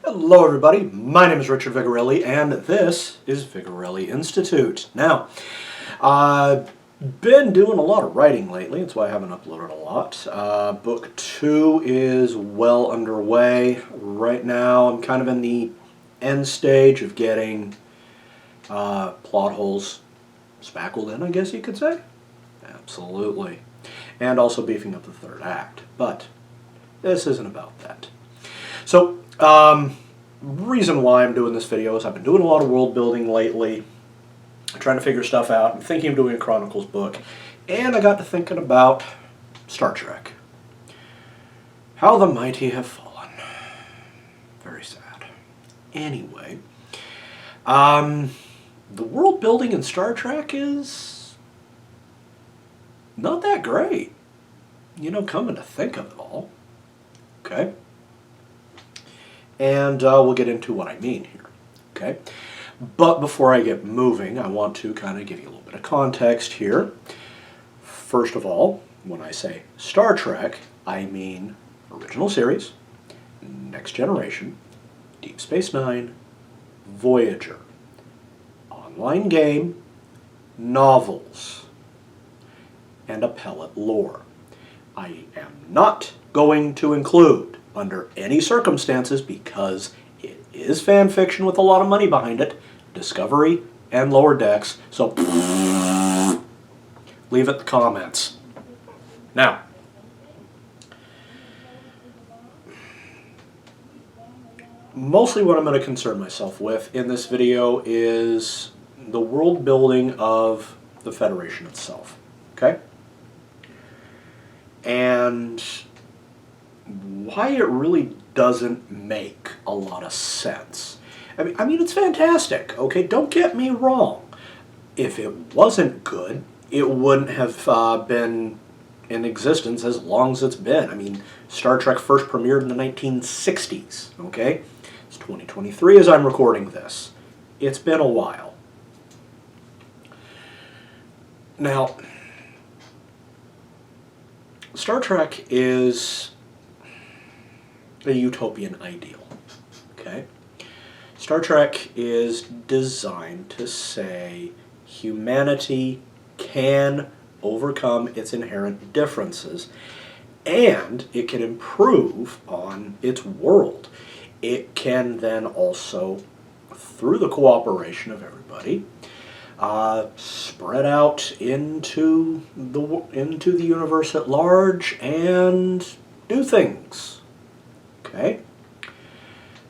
Hello everybody, my name is Richard Vigorelli and this is Vigorelli Institute. Now, I've been doing a lot of writing lately, that's why I haven't uploaded a lot. Book 2 is well underway. Right now I'm kind of in the end stage of getting plot holes spackled in, I guess you could say. Absolutely. And also beefing up the third act, but this isn't about that. So, reason why I'm doing this video is I've been doing a lot of world building lately, trying to figure stuff out. I'm thinking of doing a Chronicles book, and I got to thinking about Star Trek. How the mighty have fallen. Very sad. Anyway, the world building in Star Trek is not that great. You know, coming to think of it all. Okay? And we'll get into what I mean here, okay? But before I get moving, I want to kind of give you a little bit of context here. First of all, when I say Star Trek, I mean original series, Next Generation, Deep Space Nine, Voyager, online game, novels, and appellate lore. I am not going to include under any circumstances, because it is fan fiction with a lot of money behind it, Discovery and Lower Decks, so leave it in the comments. Now, mostly what I'm going to concern myself with in this video is the world building of the Federation itself, okay? And why it really doesn't make a lot of sense. I mean, it's fantastic, okay? Don't get me wrong. If it wasn't good, it wouldn't have been in existence as long as it's been. I mean, Star Trek first premiered in the 1960s, okay? It's 2023 as I'm recording this. It's been a while. Now, Star Trek is a utopian ideal, okay? Star Trek is designed to say humanity can overcome its inherent differences and it can improve on its world. It can then also, through the cooperation of everybody, spread out into the universe at large and do things. Okay?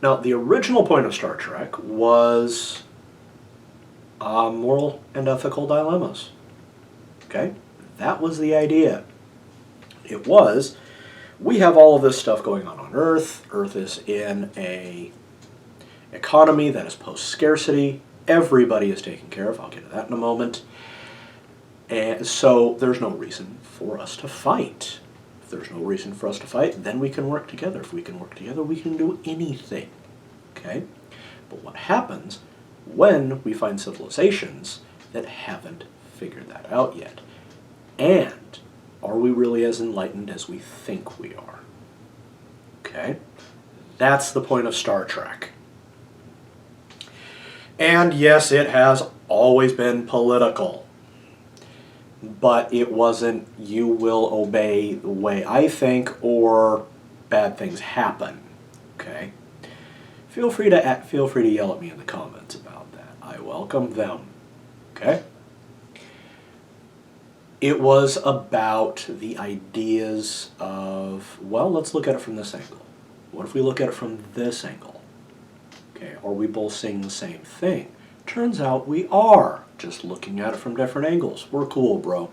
Now, the original point of Star Trek was moral and ethical dilemmas. Okay? That was the idea. It was, we have all of this stuff going on Earth. Earth is in an economy that is post-scarcity. Everybody is taken care of. I'll get to that in a moment. And so there's no reason for us to fight. If there's no reason for us to fight, then we can work together. If we can work together, we can do anything. Okay? But what happens when we find civilizations that haven't figured that out yet? And are we really as enlightened as we think we are? Okay? That's the point of Star Trek. And yes, it has always been political. But it wasn't, you will obey the way I think, or bad things happen. Okay? Feel free to yell at me in the comments about that. I welcome them. Okay? It was about the ideas of, well, let's look at it from this angle. What if we look at it from this angle? Okay, are we both saying the same thing? Turns out we are, just looking at it from different angles. We're cool, bro.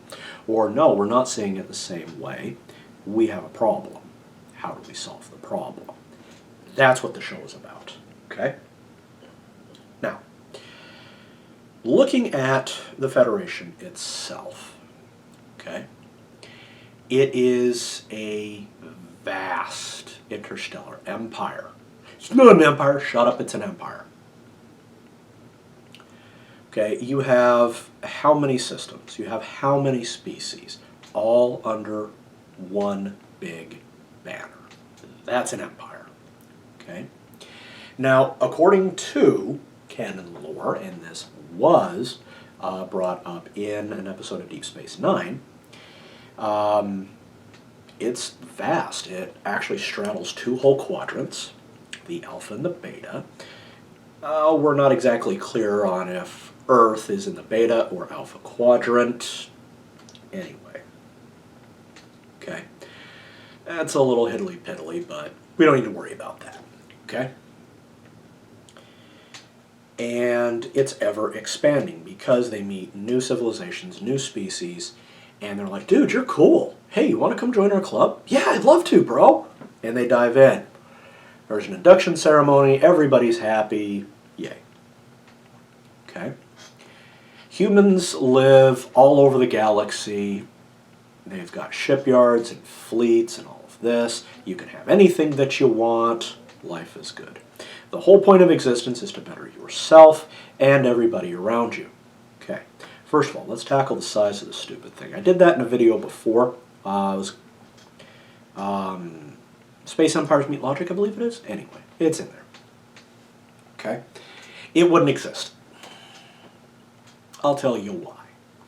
Or no, we're not seeing it the same way. We have a problem. How do we solve the problem? That's what the show is about, okay? Now, looking at the Federation itself, okay, it is a vast interstellar empire. It's not an empire, shut up, it's an empire. Okay, you have how many systems? You have how many species? All under one big banner. That's an empire. Okay? Now, according to canon lore, and this was brought up in an episode of Deep Space Nine, it's vast. It actually straddles two whole quadrants, the Alpha and the Beta. We're not exactly clear on if Earth is in the Beta or Alpha quadrant. Anyway. Okay. That's a little hiddly-piddly, but we don't need to worry about that. Okay? And it's ever expanding because they meet new civilizations, new species, and they're like, dude, you're cool. Hey, you want to come join our club? Yeah, I'd love to, bro. And they dive in. There's an induction ceremony. Everybody's happy. Yay. Okay? Humans live all over the galaxy. They've got shipyards and fleets and all of this. You can have anything that you want. Life is good. The whole point of existence is to better yourself and everybody around you. Okay. First of all, let's tackle the size of the stupid thing. I did that in a video before. It was Space Empires Meet Logic, I believe it is. Anyway, it's in there. Okay? It wouldn't exist. I'll tell you why.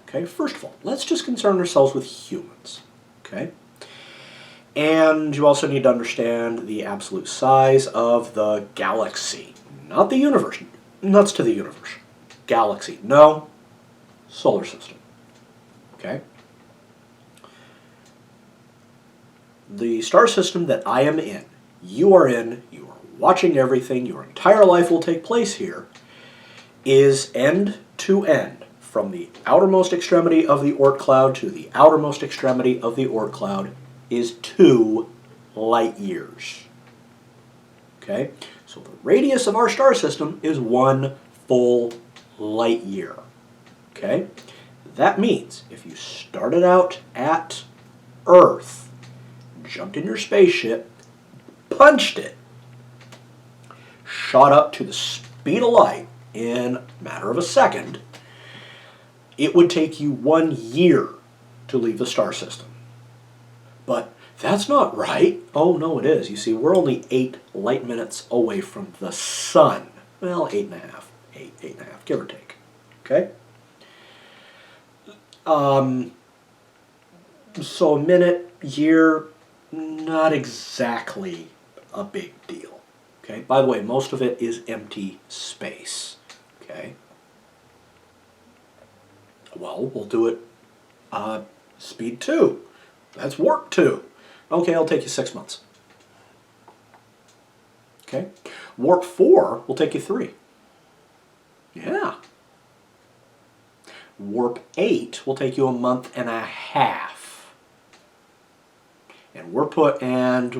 Okay? First of all, let's just concern ourselves with humans. Okay? And you also need to understand the absolute size of the galaxy. Not the universe. Nuts to the universe. Galaxy. No. Solar system. Okay? The star system that I am in, you are watching everything, your entire life will take place here, is end to end, from the outermost extremity of the Oort cloud to the outermost extremity of the Oort cloud, is 2 light years. Okay? So the radius of our star system is 1 full light year. Okay? That means if you started out at Earth, jumped in your spaceship, punched it, shot up to the speed of light in a matter of a second, it would take you 1 year to leave the star system. But that's not right. Oh, no, it is. You see, we're only 8 light minutes away from the sun. Well, 8.5. 8.5, give or take. Okay? So a minute, year, not exactly a big deal. Okay? By the way, most of it is empty space. Okay? Well, we'll do it speed 2. That's warp 2. Okay, it'll take you 6 months. Okay? Warp 4 will take you 3. Yeah. Warp 8 will take you a month and a half. And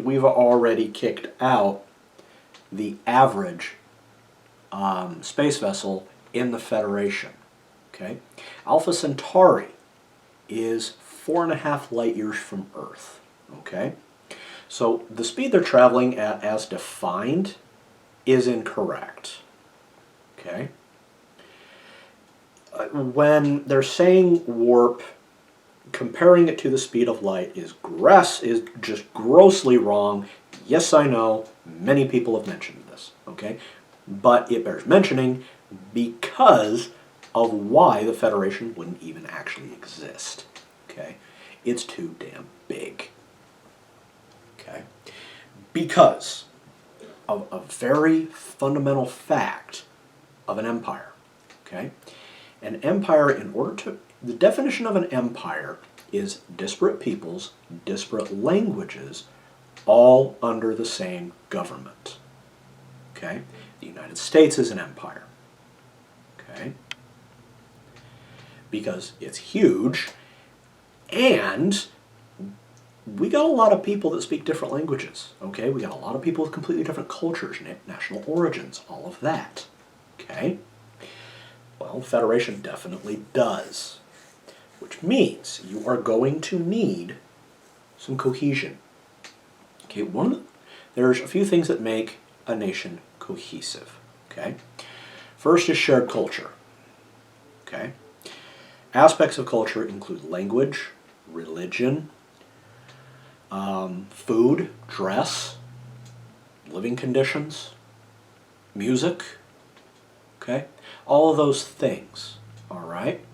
we've already kicked out the average space vessel in the Federation. Okay? Alpha Centauri is 4.5 light years from Earth. Okay? So the speed they're traveling at as defined is incorrect. Okay? When they're saying warp, comparing it to the speed of light is just grossly wrong. Yes, I know, many people have mentioned this, okay? But it bears mentioning because of why the Federation wouldn't even actually exist, okay? It's too damn big, okay? Because of a very fundamental fact of an empire, okay? An empire, the definition of an empire is disparate peoples, disparate languages, all under the same government. Okay? The United States is an empire. Okay? Because it's huge, and we got a lot of people that speak different languages. Okay? We got a lot of people with completely different cultures, national origins, all of that. Okay? Well, the Federation definitely does, which means you are going to need some cohesion. Okay, there's a few things that make a nation cohesive. Okay, first is shared culture. Okay, aspects of culture include language, religion, food, dress, living conditions. music, okay? All of those things, all right?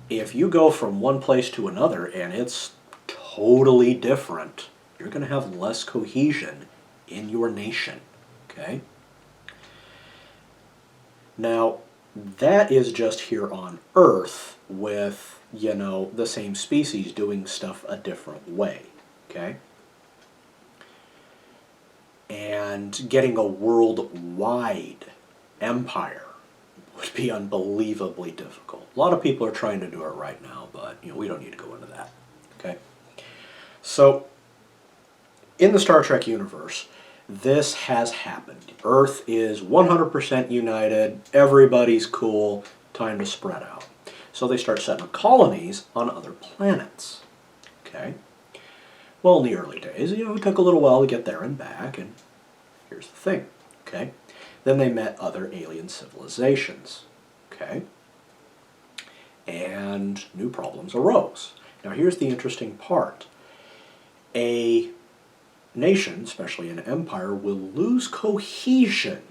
If you go from one place to another and it's totally different, you're going to have less cohesion in your nation, okay? Now, that is just here on Earth with, you know, the same species doing stuff a different way, okay? And getting a worldwide empire would be unbelievably difficult. A lot of people are trying to do it right now, but you know, we don't need to go into that. Okay? So, in the Star Trek universe, this has happened. Earth is 100% united, everybody's cool, time to spread out. So they start setting up colonies on other planets. Okay? Well, in the early days, you know, it took a little while to get there and back, and here's the thing. Okay? Then they met other alien civilizations, okay? And new problems arose. Now here's the interesting part. A nation, especially an empire, will lose cohesion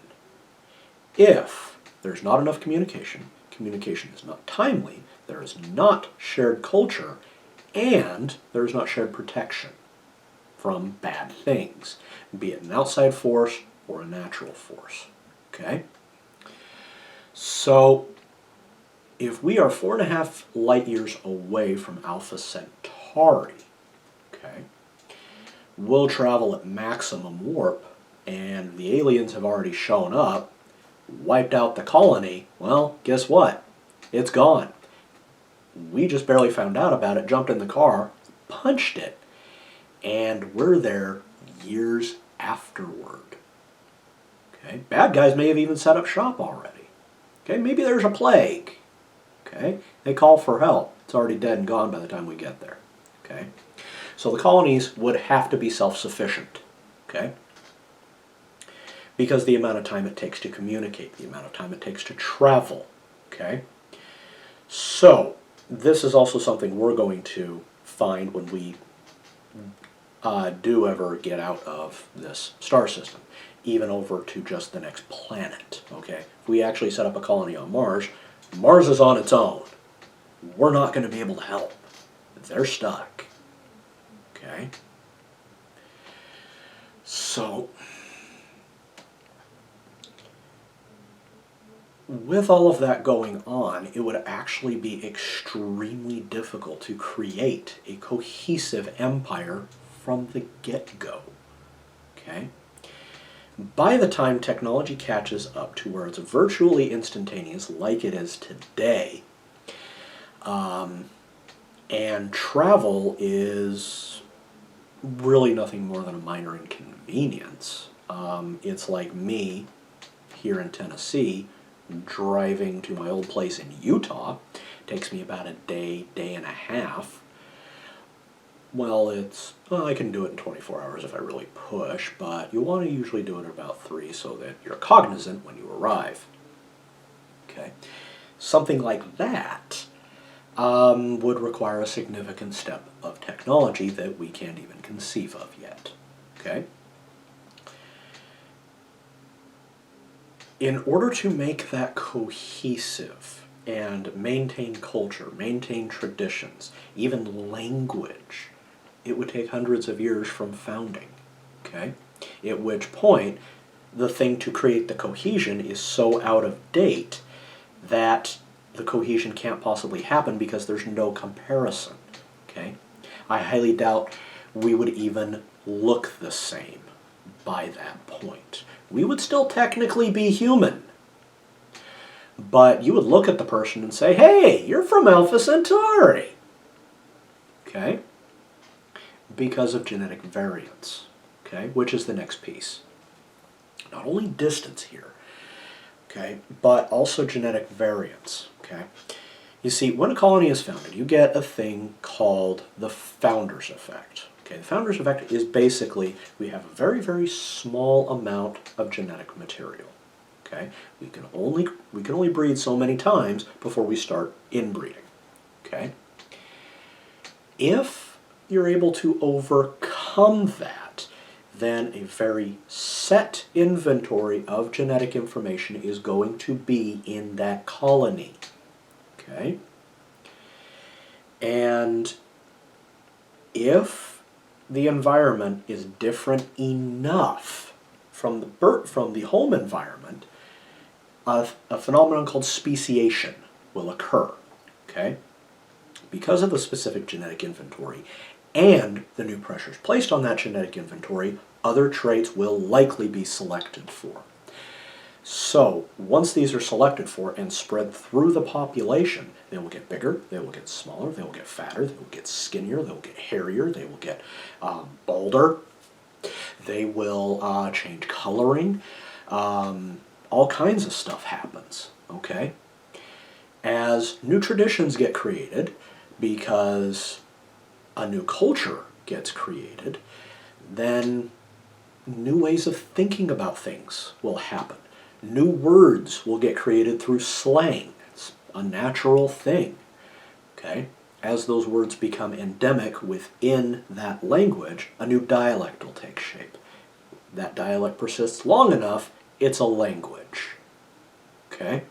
if there's not enough communication, communication is not timely, there is not shared culture, and there is not shared protection from bad things, be it an outside force or a natural force. Okay? So, if we are 4.5 light years away from Alpha Centauri, okay, we'll travel at maximum warp, and the aliens have already shown up, wiped out the colony, well, guess what? It's gone. We just barely found out about it, jumped in the car, punched it, and we're there years afterward. Okay? Bad guys may have even set up shop already. Okay? Maybe there's a plague. Okay? They call for help. It's already dead and gone by the time we get there. Okay? So the colonies would have to be self-sufficient. Okay? Because the amount of time it takes to communicate, the amount of time it takes to travel. Okay? So, this is also something we're going to find when we do ever get out of this star system, even over to just the next planet, okay? If we actually set up a colony on Mars, Mars is on its own. We're not going to be able to help. They're stuck, okay? So, with all of that going on, it would actually be extremely difficult to create a cohesive empire from the get-go, okay? By the time technology catches up to where it's virtually instantaneous like it is today, and travel is really nothing more than a minor inconvenience. It's like me here in Tennessee driving to my old place in Utah. It takes me about a day, day and a half. Well, I can do it in 24 hours if I really push, but you want to usually do it in about 3 so that you're cognizant when you arrive. Okay? Something like that would require a significant step of technology that we can't even conceive of yet. Okay? In order to make that cohesive and maintain culture, maintain traditions, even language, it would take hundreds of years from founding, okay? At which point, the thing to create the cohesion is so out of date that the cohesion can't possibly happen because there's no comparison, okay? I highly doubt we would even look the same by that point. We would still technically be human, but you would look at the person and say, hey, you're from Alpha Centauri, okay? Because of genetic variance, okay, which is the next piece. Not only distance here, okay, but also genetic variance, okay. You see, when a colony is founded, you get a thing called the founder's effect. Okay, the founder's effect is basically we have a very, very small amount of genetic material. Okay, we can only breed so many times before we start inbreeding. Okay, if you're able to overcome that, then a very set inventory of genetic information is going to be in that colony. Okay? And if the environment is different enough from the home environment, a phenomenon called speciation will occur. Okay? Because of the specific genetic inventory and the new pressures placed on that genetic inventory, other traits will likely be selected for. So, once these are selected for and spread through the population, they will get bigger, they will get smaller, they will get fatter, they will get skinnier, they will get hairier, they will get bolder, they will change coloring, all kinds of stuff happens, okay? As new traditions get created, because a new culture gets created, then new ways of thinking about things will happen. New words will get created through slang. It's a natural thing. Okay? As those words become endemic within that language, a new dialect will take shape. That dialect persists long enough, it's a language. Okay?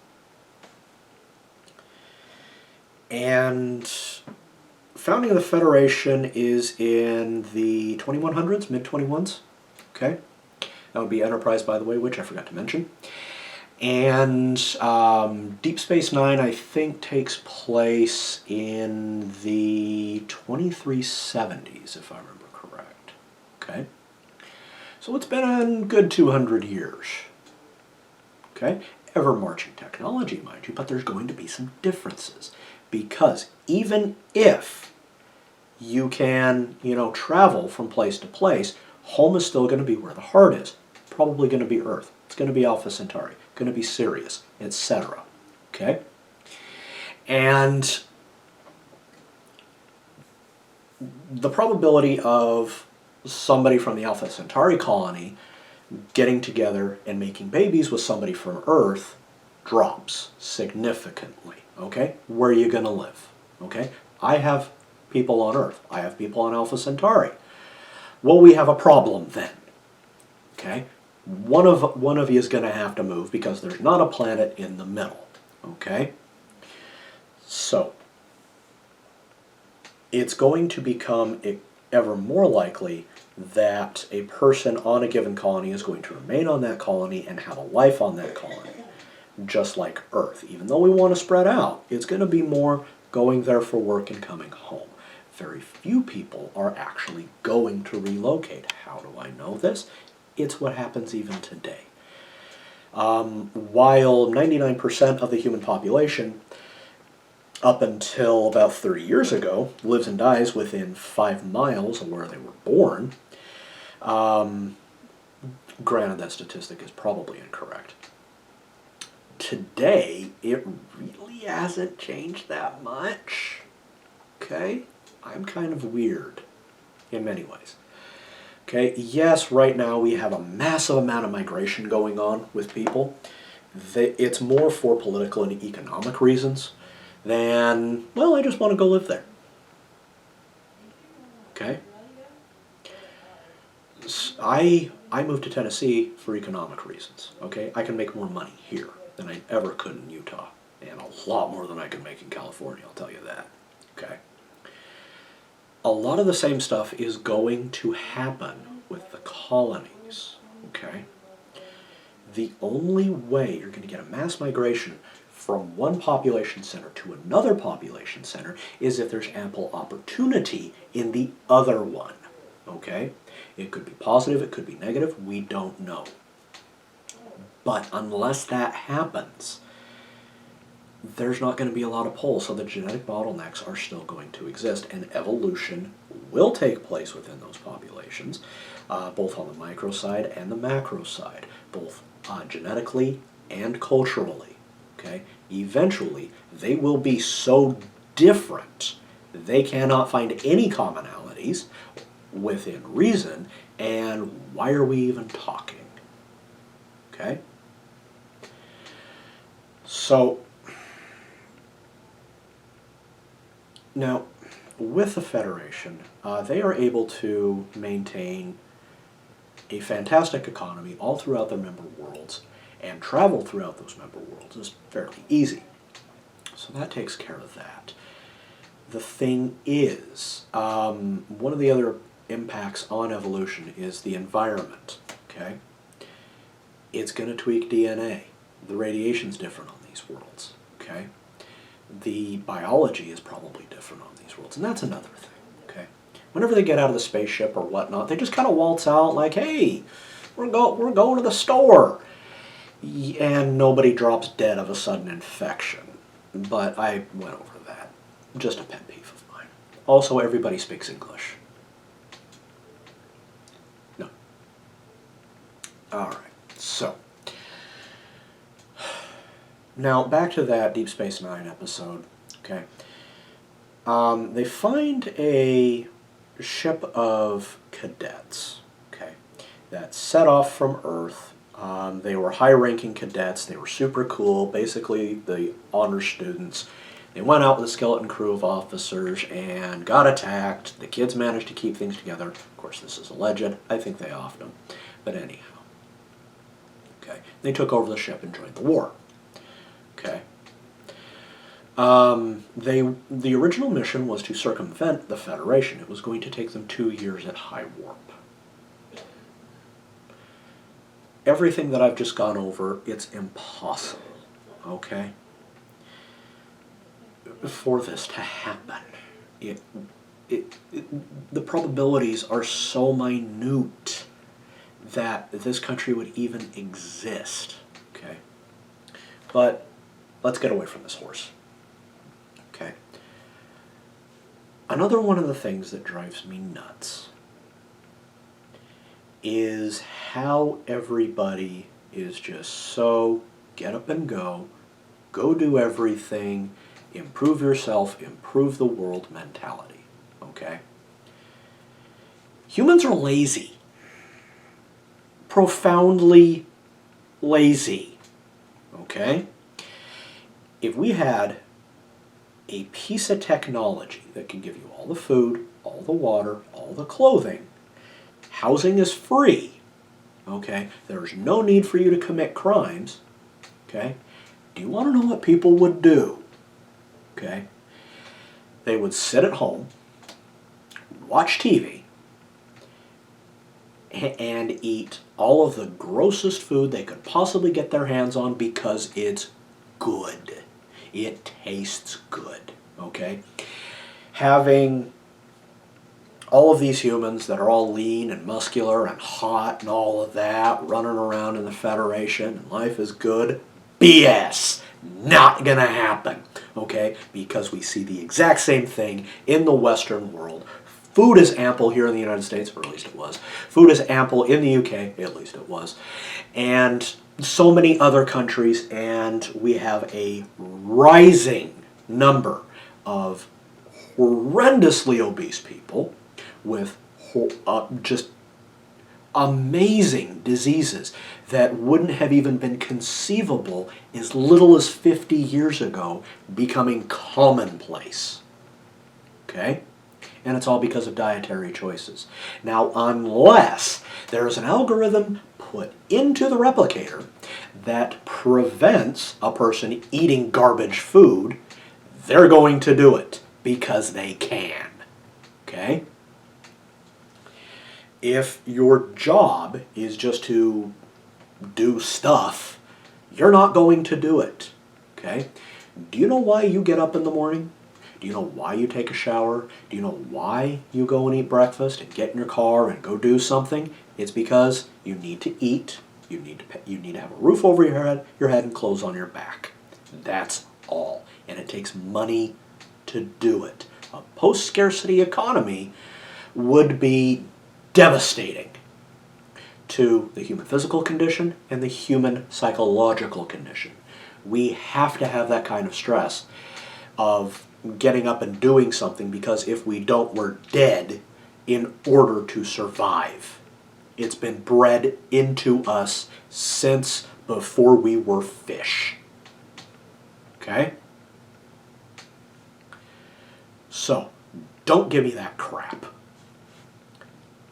And founding of the Federation is in the 2100s, mid-21s. Okay? That would be Enterprise, by the way, which I forgot to mention. And Deep Space Nine, I think, takes place in the 2370s, if I remember correct. Okay? So it's been a good 200 years. Okay? Ever-marching technology, mind you, but there's going to be some differences. Because even if you can, travel from place to place, home is still going to be where the heart is. Probably going to be Earth. It's going to be Alpha Centauri. Going to be Sirius, etc. Okay? And the probability of somebody from the Alpha Centauri colony getting together and making babies with somebody from Earth drops significantly. Okay? Where are you going to live? Okay? I have people on Earth. I have people on Alpha Centauri. Well, we have a problem then. Okay? One of you is going to have to move because there's not a planet in the middle. Okay? So, it's going to become ever more likely that a person on a given colony is going to remain on that colony and have a life on that colony. Just like Earth. Even though we want to spread out, it's going to be more going there for work and coming home. Very few people are actually going to relocate. How do I know this? It's what happens even today. While 99% of the human population, up until about 30 years ago, lives and dies within 5 miles of where they were born, granted that statistic is probably incorrect. Today, it really hasn't changed that much. Okay? I'm kind of weird in many ways. Okay, yes, right now we have a massive amount of migration going on with people. It's more for political and economic reasons than, well, I just want to go live there. Okay? I moved to Tennessee for economic reasons. Okay? I can make more money here than I ever could in Utah. And a lot more than I could make in California, I'll tell you that. Okay? A lot of the same stuff is going to happen with the colonies. Okay? The only way you're going to get a mass migration from one population center to another population center is if there's ample opportunity in the other one. Okay? It could be positive, it could be negative, we don't know. But unless that happens, there's not going to be a lot of pull, so the genetic bottlenecks are still going to exist, and evolution will take place within those populations, both on the micro side and the macro side, both genetically and culturally. Okay? Eventually, they will be so different, they cannot find any commonalities within reason, and why are we even talking? Okay? So, now, with the Federation, they are able to maintain a fantastic economy all throughout their member worlds, and travel throughout those member worlds is fairly easy. So that takes care of that. The thing is, one of the other impacts on evolution is the environment, okay? It's going to tweak DNA. The radiation's different on these worlds, okay? The biology is probably different on these worlds, and that's another thing, okay? Whenever they get out of the spaceship or whatnot, they just kind of waltz out like, hey, we're going to the store. And nobody drops dead of a sudden infection. But I went over that. Just a pet peeve of mine. Also, everybody speaks English. No. Alright, so. Now, back to that Deep Space Nine episode. Okay. They find a ship of cadets, okay, that set off from Earth. They were high-ranking cadets. They were super cool, basically the honor students. They went out with a skeleton crew of officers and got attacked. The kids managed to keep things together. Of course, this is alleged. I think they offed them. But anyhow. Okay. They took over the ship and joined the war. Okay. The original mission was to circumvent the Federation. It was going to take them 2 years at high warp. Everything that I've just gone over, it's impossible, okay, for this to happen. The probabilities are so minute that this country would even exist, okay? But let's get away from this horse, okay? Another one of the things that drives me nuts is how everybody is just so get up and go do everything, improve yourself, improve the world mentality, okay? Humans are lazy. Profoundly lazy, okay? If we had a piece of technology that can give you all the food, all the water, all the clothing, housing is free, okay? There's no need for you to commit crimes, okay? Do you want to know what people would do? Okay? They would sit at home, watch TV, and eat all of the grossest food they could possibly get their hands on because it's good. It tastes good, okay? Having all of these humans that are all lean and muscular and hot and all of that running around in the Federation and life is good, BS. Not gonna happen, okay? Because we see the exact same thing in the Western world. Food is ample here in the United States, or at least it was. Food is ample in the UK, at least it was. And so many other countries, and we have a rising number of horrendously obese people with just amazing diseases that wouldn't have even been conceivable as little as 50 years ago, becoming commonplace. Okay? And it's all because of dietary choices. Now, unless there's an algorithm put into the replicator that prevents a person eating garbage food, they're going to do it because they can. Okay? If your job is just to do stuff, you're not going to do it. Okay? Do you know why you get up in the morning? Do you know why you take a shower? Do you know why you go and eat breakfast and get in your car and go do something? It's because you need to eat, you need to have a roof over your head and clothes on your back. That's all. And it takes money to do it. A post-scarcity economy would be devastating to the human physical condition and the human psychological condition. We have to have that kind of stress of getting up and doing something, because if we don't, we're dead in order to survive. It's been bred into us since before we were fish. Okay? So, don't give me that crap.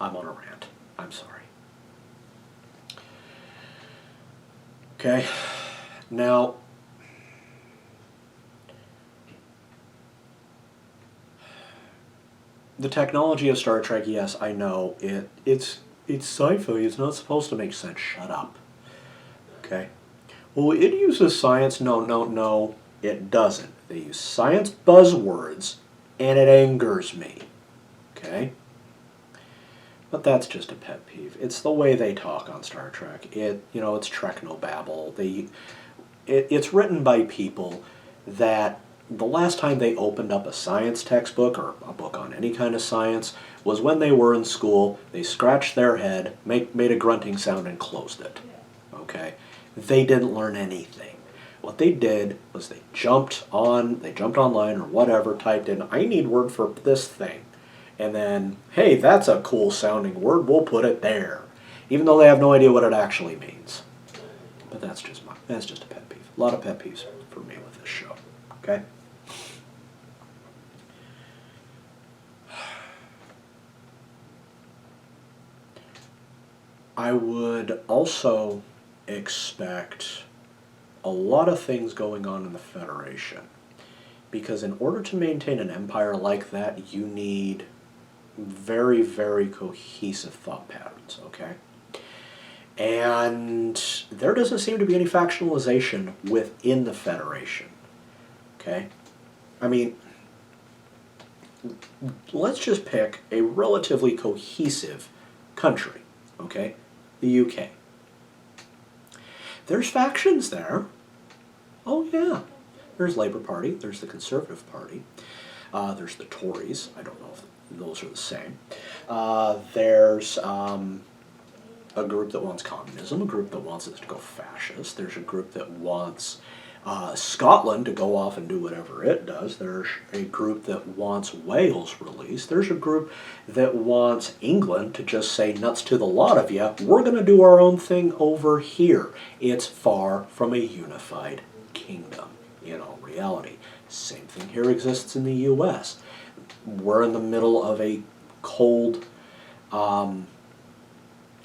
I'm on a rant. I'm sorry. Okay? Now, the technology of Star Trek, yes, I know, it's sci-fi, it's not supposed to make sense. Shut up. Okay? Well, it uses science. No, it doesn't. They use science buzzwords, and it angers me. Okay? But that's just a pet peeve. It's the way they talk on Star Trek. It's technobabble. It's written by people that the last time they opened up a science textbook or a book on any kind of science was when they were in school. They scratched their head, made a grunting sound, and closed it. Okay? They didn't learn anything. What they did was they jumped online or whatever, typed in, I need word for this thing. And then, hey, that's a cool sounding word, we'll put it there. Even though they have no idea what it actually means. But that's just a pet peeve. A lot of pet peeves for me with this show. Okay? I would also expect a lot of things going on in the Federation. Because in order to maintain an empire like that, you need very, very cohesive thought patterns, okay? And there doesn't seem to be any factionalization within the Federation, okay? I mean, let's just pick a relatively cohesive country, okay? The UK. There's factions there. Oh yeah. There's Labour Party, there's the Conservative Party, there's the Tories, I don't know if those are the same. There's a group that wants communism, a group that wants it to go fascist, there's a group that wants Scotland to go off and do whatever it does, there's a group that wants Wales released, there's a group that wants England to just say nuts to the lot of you, we're going to do our own thing over here. It's far from a unified kingdom. In all reality. Same thing here exists in the U.S. We're in the middle of a cold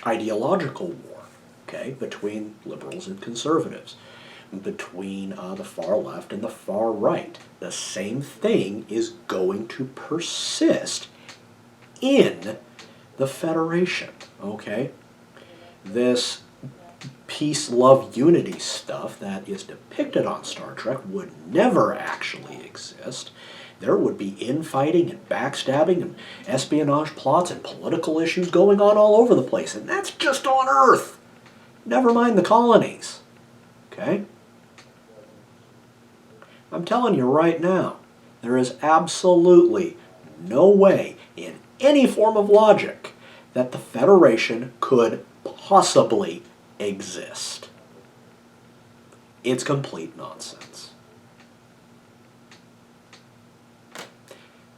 ideological war, okay, between liberals and conservatives, between the far left and the far right. The same thing is going to persist in the Federation, okay? This peace, love, unity stuff that is depicted on Star Trek would never actually exist. There would be infighting and backstabbing and espionage plots and political issues going on all over the place, and that's just on Earth. Never mind the colonies. Okay? I'm telling you right now, there is absolutely no way in any form of logic that the Federation could possibly exist. It's complete nonsense.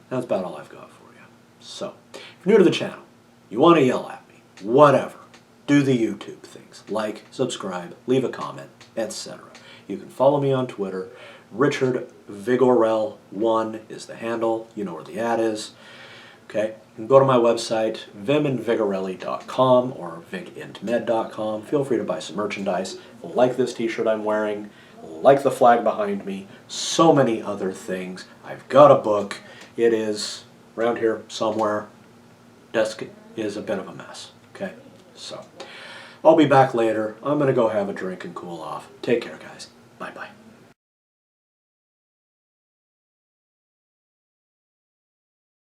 That's about all I've got for you. So, if you're new to the channel, you want to yell at me, whatever, do the YouTube things. Like, subscribe, leave a comment, etc. You can follow me on Twitter. Richard Vigorel1 is the handle. You know where the ad is. Okay, you can go to my website, vimandvigorelli.com or vigintmed.com. Feel free to buy some merchandise, like this t-shirt I'm wearing, like the flag behind me, so many other things. I've got a book. It is around here somewhere. Desk is a bit of a mess, okay? So, I'll be back later. I'm going to go have a drink and cool off. Take care, guys. Bye-bye.